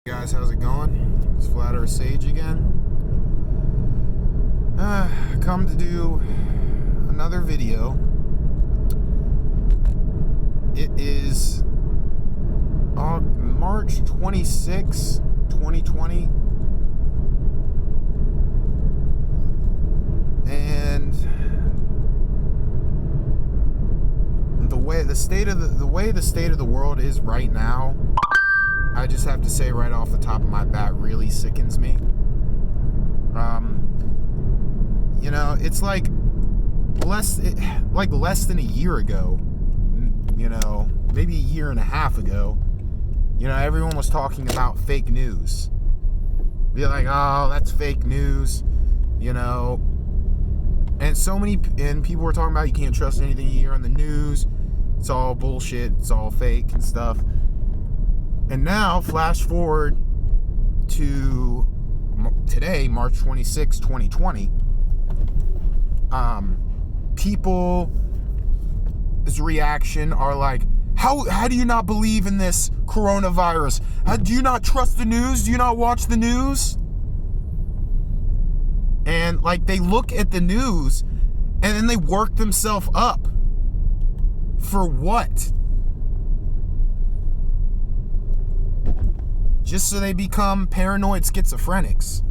Hey guys, how's it going? It's Flat Earth Sage again. Come to do another video. It is March 26, 2020. And the way the state of the world is right now, I just have to say right off the top of my bat, really sickens me. It's like less than a year ago, maybe a year and a half ago, everyone was talking about fake news. Be like, oh, that's fake news, and people were talking about you can't trust anything you hear on the news. It's all bullshit. It's all fake and stuff. And now, flash forward to today, March 26, 2020. People's reaction are like, how do you not believe in this coronavirus? Do you not trust the news? Do you not watch the news? And they look at the news and then they work themselves up. For what? Just so they become paranoid schizophrenics.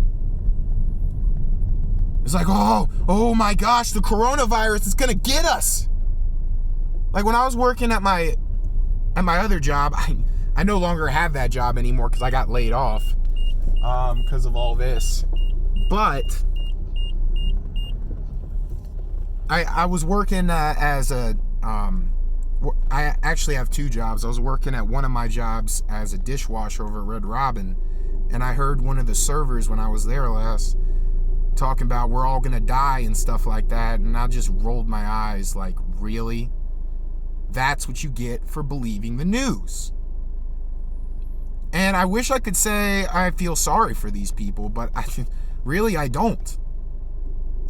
It's like, oh my gosh, the coronavirus is gonna get us. Like when I was working at my other job, I no longer have that job anymore because I got laid off because of all this. But I was working as a I actually have two jobs. I was working at one of my jobs as a dishwasher over at Red Robin, and I heard one of the servers when I was there last talking about we're all gonna die and stuff like that, and I just rolled my eyes like, really? That's what you get for believing the news. And I wish I could say I feel sorry for these people, but I don't.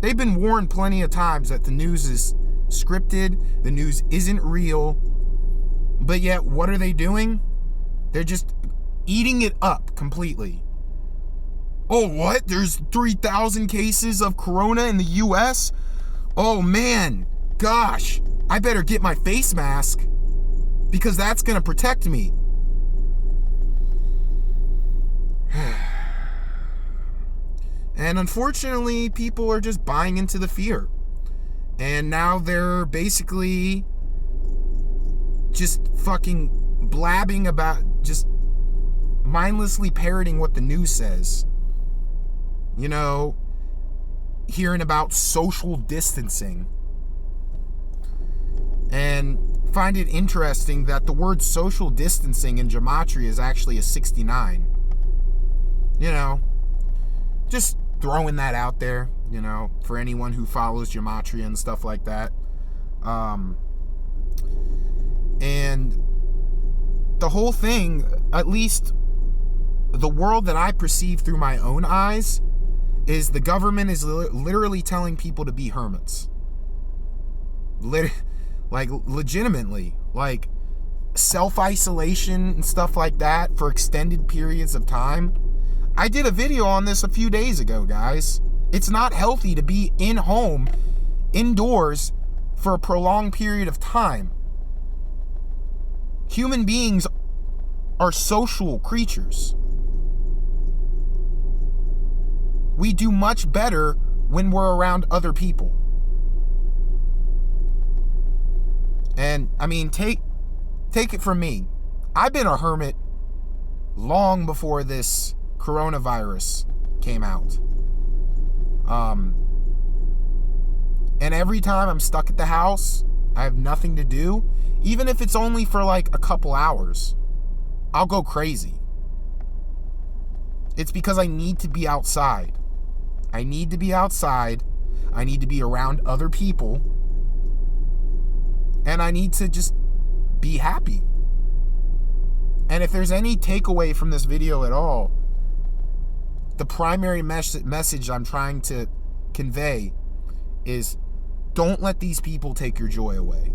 They've been warned plenty of times that the news is scripted, the news isn't real, but yet what are they doing? They're just eating it up completely. Oh, what? There's 3,000 cases of corona in the US? Oh man, gosh, I better get my face mask because that's gonna protect me. And unfortunately, people are just buying into the fear. And now they're basically just fucking blabbing about, just mindlessly parroting what the news says. Hearing about social distancing. And find it interesting that the word social distancing in gematria is actually a 69. Just throwing that out there, for anyone who follows gematria and stuff like that. And the whole thing, at least the world that I perceive through my own eyes, is the government is literally telling people to be hermits. Legitimately. Like self-isolation and stuff like that for extended periods of time. I did a video on this a few days ago, guys. It's not healthy to be indoors, for a prolonged period of time. Human beings are social creatures. We do much better when we're around other people. And, take it from me. I've been a hermit long before this coronavirus came out. And every time I'm stuck at the house, I have nothing to do, even if it's only for a couple hours, I'll go crazy. It's because I need to be outside. I need to be outside. I need to be around other people. And I need to just be happy. And if there's any takeaway from this video at all, the primary message I'm trying to convey is don't let these people take your joy away.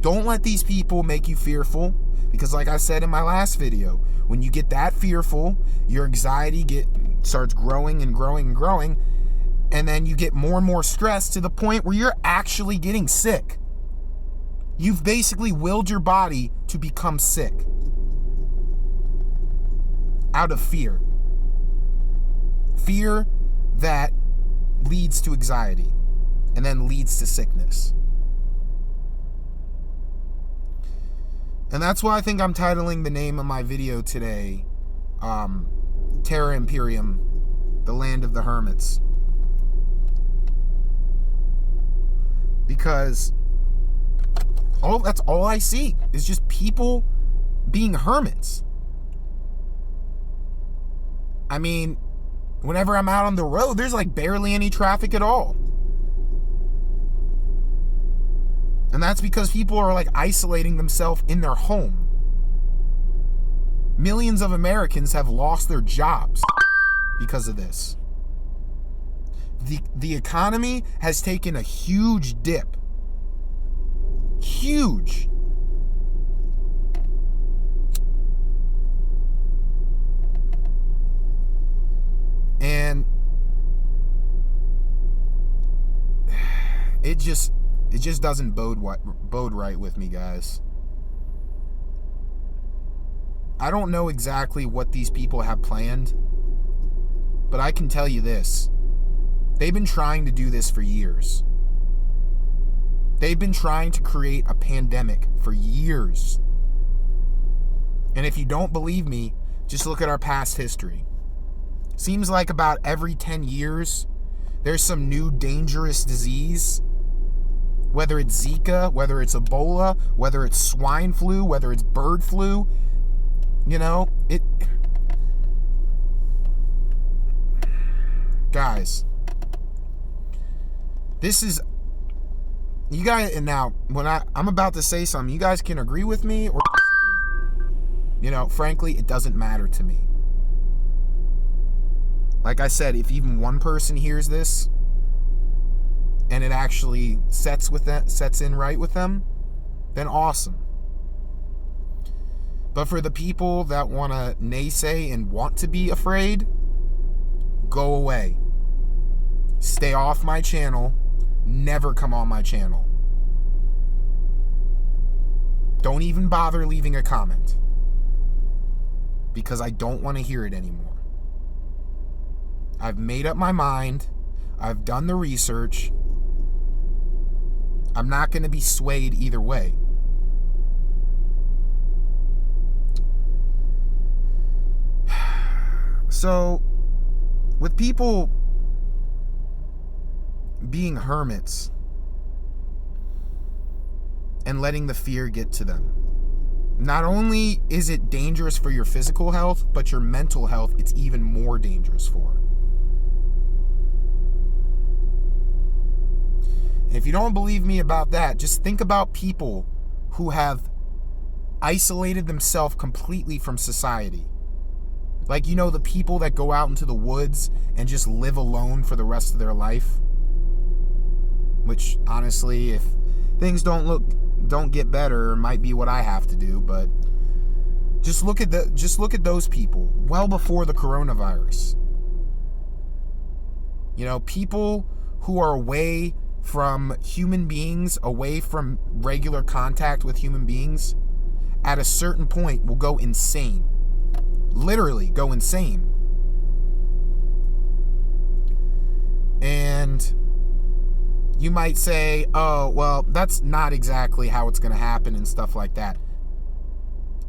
Don't let these people make you fearful, because like I said in my last video, when you get that fearful, your anxiety starts growing and growing and growing, and then you get more and more stressed to the point where you're actually getting sick. You've basically willed your body to become sick out of fear. Fear that leads to anxiety and then leads to sickness. And that's why I think I'm titling the name of my video today, Terra Imperium, the land of the hermits. Because that's all I see is just people being hermits. I mean, whenever I'm out on the road, there's like barely any traffic at all. And that's because people are like isolating themselves in their home. Millions of Americans have lost their jobs because of this. The economy has taken a huge dip. Huge. And it just doesn't bode right with me, guys. I don't know exactly what these people have planned, but I can tell you this. They've been trying to do this for years. They've been trying to create a pandemic for years. And if you don't believe me, just look at our past history. Seems like about every 10 years, there's some new dangerous disease. Whether it's Zika, whether it's Ebola, whether it's swine flu, whether it's bird flu. You know, guys, this is, you guys, and now, when I'm about to say something, you guys can agree with me or disagree. You know, frankly, it doesn't matter to me. Like I said, if even one person hears this, and it actually sets in right with them, then awesome. But for the people that want to naysay and want to be afraid, go away. Stay off my channel. Never come on my channel. Don't even bother leaving a comment, because I don't want to hear it anymore. I've made up my mind. I've done the research. I'm not going to be swayed either way. So, with people being hermits and letting the fear get to them, not only is it dangerous for your physical health, but your mental health, it's even more dangerous for. And if you don't believe me about that, just think about people who have isolated themselves completely from society. Like, you know, the people that go out into the woods and just live alone for the rest of their life. Which, honestly, if things don't get better, might be what I have to do. But just look at those people well before the coronavirus. You know, people who are away from human beings, away from regular contact with human beings, at a certain point will go insane. Literally go insane. And you might say, oh, well, that's not exactly how it's going to happen and stuff like that.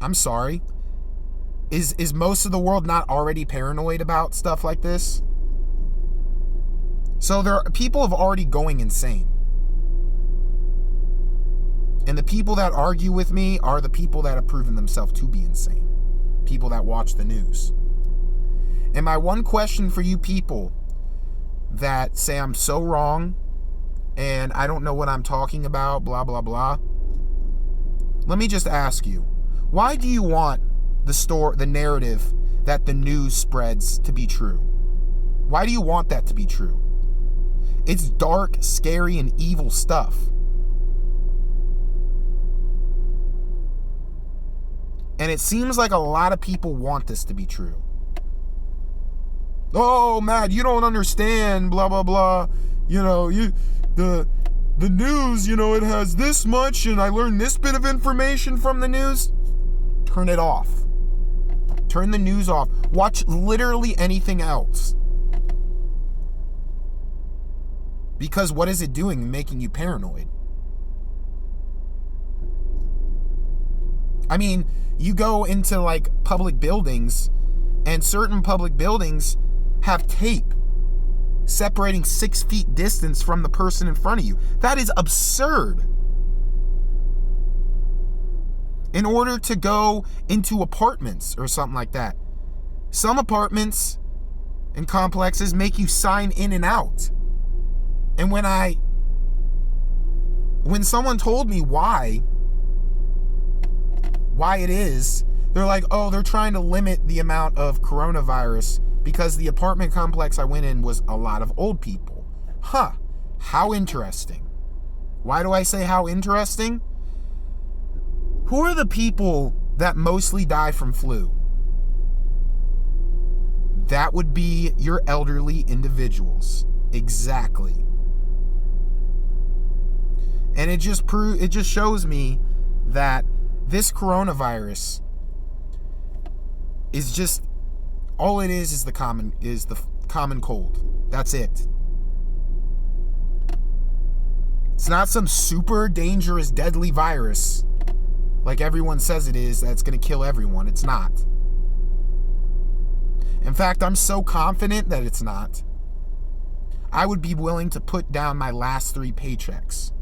I'm sorry. Is most of the world not already paranoid about stuff like this? So people have already going insane. And the people that argue with me are the people that have proven themselves to be insane. People that watch the news. And my one question for you people that say I'm so wrong and I don't know what I'm talking about, blah, blah, blah. Let me just ask you, why do you want the narrative that the news spreads to be true? Why do you want that to be true? It's dark, scary, and evil stuff. And it seems like a lot of people want this to be true. Oh, Matt, you don't understand, blah, blah, blah. You know, the news, you know, it has this much, and I learned this bit of information from the news. Turn it off. Turn the news off. Watch literally anything else. Because what is it doing? Making you paranoid. I mean, you go into like public buildings, and certain public buildings have tape separating 6 feet distance from the person in front of you. That is absurd. In order to go into apartments or something like that. Some apartments and complexes make you sign in and out. And when someone told me why it is, they're like, oh, they're trying to limit the amount of coronavirus because the apartment complex I went in was a lot of old people. Huh. How interesting. Why do I say how interesting? Who are the people that mostly die from flu? That would be your elderly individuals. Exactly. And it just shows me that this coronavirus is just, all it is the common cold. That's it. It's not some super dangerous, deadly virus like everyone says it is that's going to kill everyone. It's not. In fact, I'm so confident that it's not. I would be willing to put down my last 3 paychecks.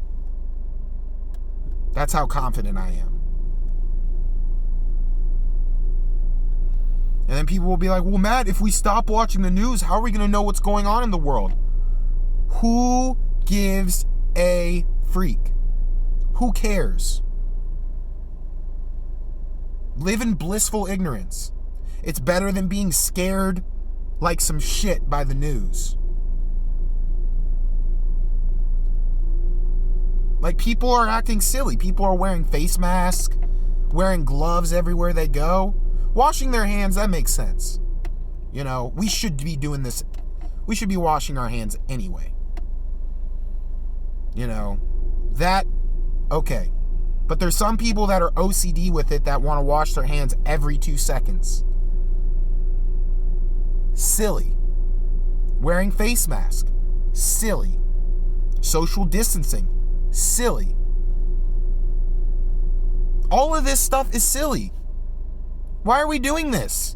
That's how confident I am. And then people will be like, well, Matt, if we stop watching the news, how are we going to know what's going on in the world? Who gives a freak? Who cares? Live in blissful ignorance. It's better than being scared like some shit by the news. Like, people are acting silly. People are wearing face masks, wearing gloves everywhere they go. Washing their hands, that makes sense. You know, we should be doing this. We should be washing our hands anyway. You know, that, okay. But there's some people that are OCD with it that want to wash their hands every 2 seconds. Silly. Wearing face mask. Silly. Social distancing. Silly. All of this stuff is silly. Why are we doing this?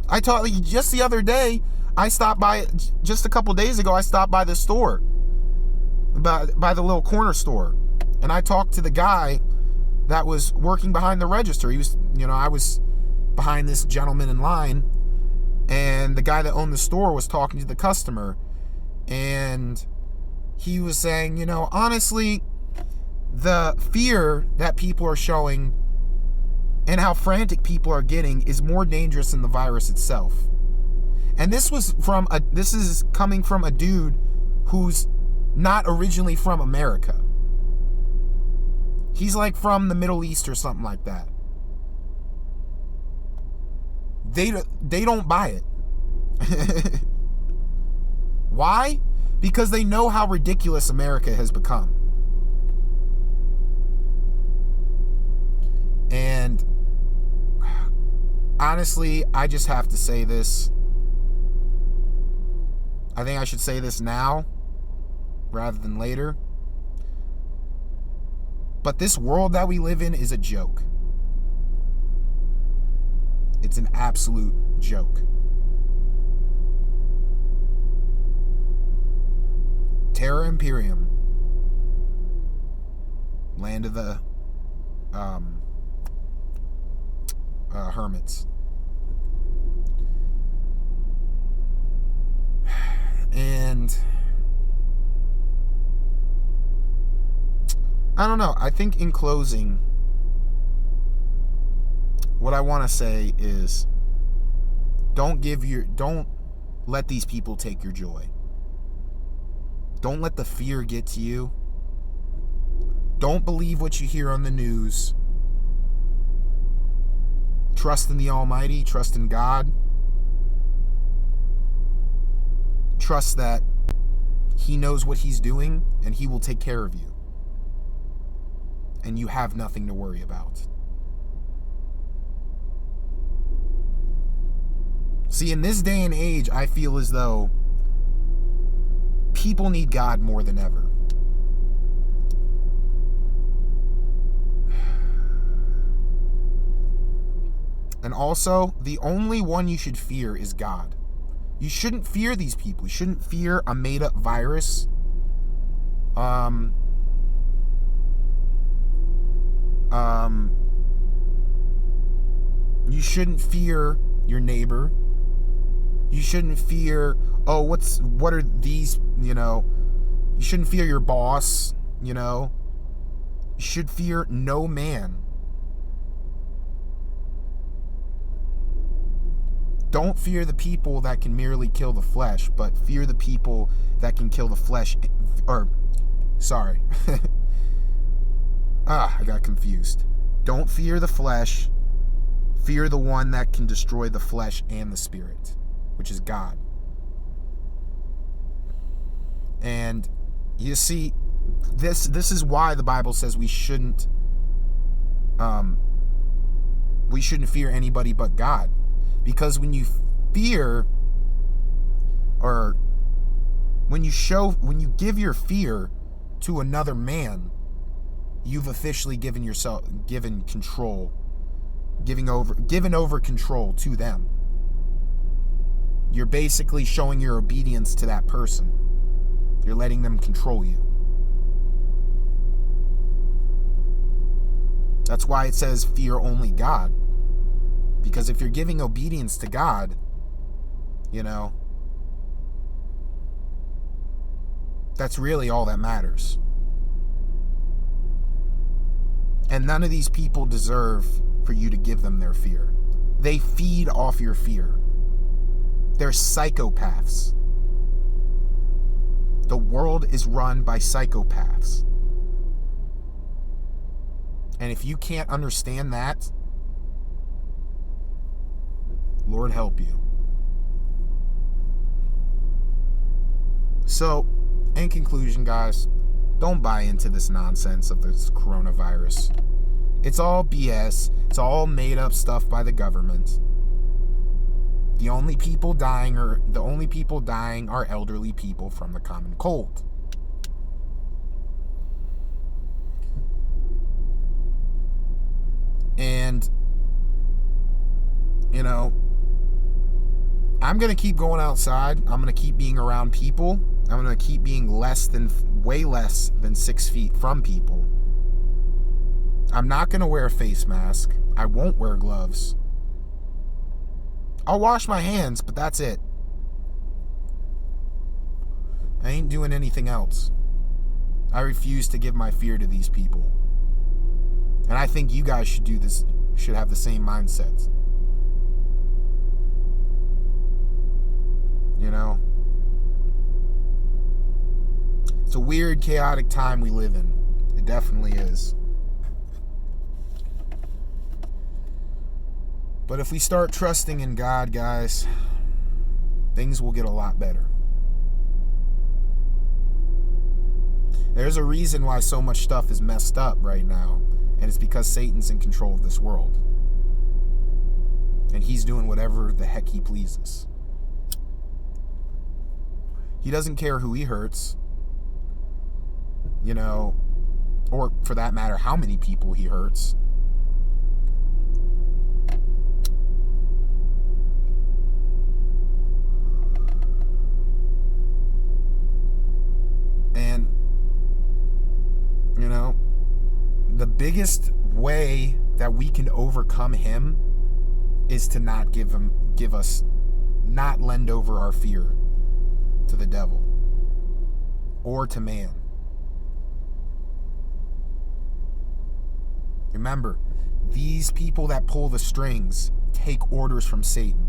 I taught just the other day, just a couple days ago, I stopped by the store. By the little corner store. And I talked to the guy that was working behind the register. He was, I was behind this gentleman in line. And the guy that owned the store was talking to the customer. And he was saying, honestly, the fear that people are showing and how frantic people are getting is more dangerous than the virus itself. And this is coming from a dude who's not originally from America. He's like from the Middle East or something like that. They don't buy it. Why? Because they know how ridiculous America has become. And honestly, I just have to say this. I think I should say this now rather than later. But this world that we live in is a joke. It's an absolute joke. Terra Imperium. Land of the hermits. And I don't know. I think in closing, what I want to say is don't let these people take your joy. Don't let the fear get to you. Don't believe what you hear on the news. Trust in the Almighty. Trust in God. Trust that He knows what He's doing and He will take care of you. And you have nothing to worry about. See, in this day and age, I feel as though people need God more than ever. And also, the only one you should fear is God. You shouldn't fear these people. You shouldn't fear a made-up virus. You shouldn't fear your neighbor. You shouldn't fear, what are these, you shouldn't fear your boss, You should fear no man. Don't fear the people that can merely kill the flesh, but fear the people that can kill the flesh. I got confused. Don't fear the flesh. Fear the one that can destroy the flesh and the spirit, which is God. And you see, this is why the Bible says we shouldn't fear anybody but God. Because when you fear, or when you give your fear to another man, you've officially given over control to them. You're basically showing your obedience to that person. You're letting them control you. That's why it says fear only God. Because if you're giving obedience to God, that's really all that matters. And none of these people deserve for you to give them their fear. They feed off your fear. They're psychopaths. The world is run by psychopaths. And if you can't understand that, Lord help you. So, in conclusion, guys, don't buy into this nonsense of this coronavirus. It's all BS. It's all made up stuff by the government. The only people dying are elderly people from the common cold. And I'm going to keep going outside. I'm going to keep being around people. I'm going to keep being way less than 6 feet from people. I'm not going to wear a face mask. I won't wear gloves. I'll wash my hands, but that's it. I ain't doing anything else. I refuse to give my fear to these people. And I think you guys should have the same mindset. It's a weird, chaotic time we live in. It definitely is. But if we start trusting in God, guys, things will get a lot better. There's a reason why so much stuff is messed up right now, and it's because Satan's in control of this world. And he's doing whatever the heck he pleases. He doesn't care who he hurts, or for that matter, how many people he hurts. And, the biggest way that we can overcome him is to not not lend over our fear to the devil or to man. Remember, these people that pull the strings take orders from Satan.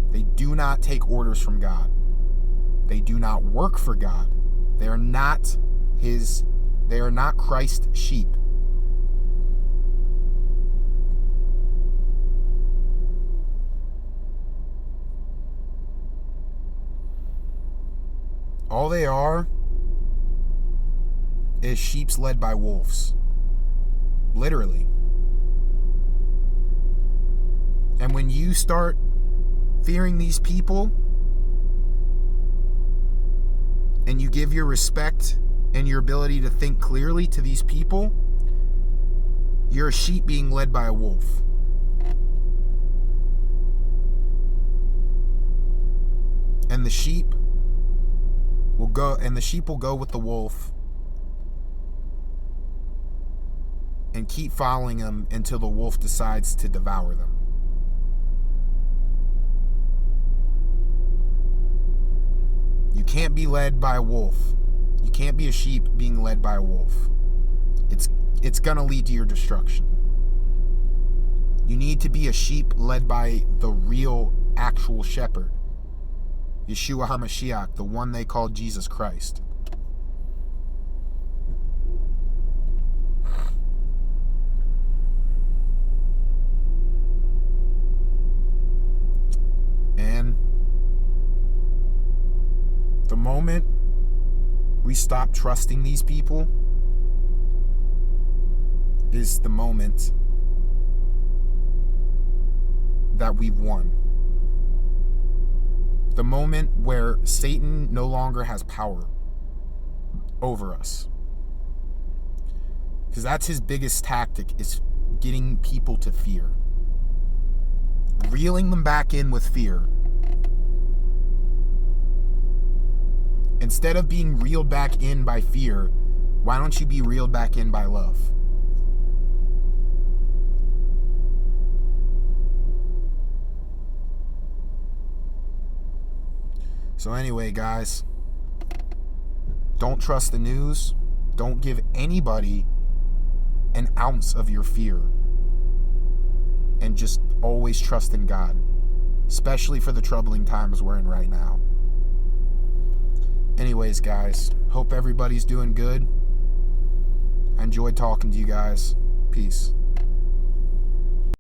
They do not take orders from God. They do not work for God. They are not Christ's sheep. All they are is sheep led by wolves. Literally. And when you start fearing these people and you give your respect and your ability to think clearly to these people, you're a sheep being led by a wolf. And the sheep will go with the wolf and keep following him until the wolf decides to devour them. You can't be led by a wolf. You can't be a sheep being led by a wolf. It's gonna lead to your destruction. You need to be a sheep led by the real, actual shepherd. Yeshua HaMashiach, the one they called Jesus Christ. And the moment we stop trusting these people is the moment that we've won. The moment where Satan no longer has power over us. Because that's his biggest tactic, is getting people to fear. Reeling them back in with fear. Instead of being reeled back in by fear, why don't you be reeled back in by love? So anyway, guys, don't trust the news. Don't give anybody an ounce of your fear. And just always trust in God, especially for the troubling times we're in right now. Anyways, guys, hope everybody's doing good. I enjoyed talking to you guys. Peace.